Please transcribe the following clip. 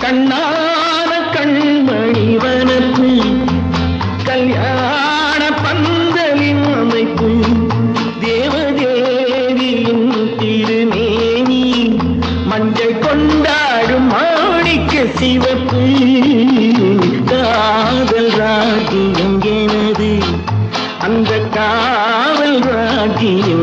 கண்ணான கண்மணி வனப்பு கல்யாண பந்தலின் அமைப்பு தேவதேவியின் திருமேனி மஞ்சள் கொண்டாடும் மாணிக்க சிவப்பு காதல் ராஜ்யம் எனது அந்த காவல் ராஜ்யம்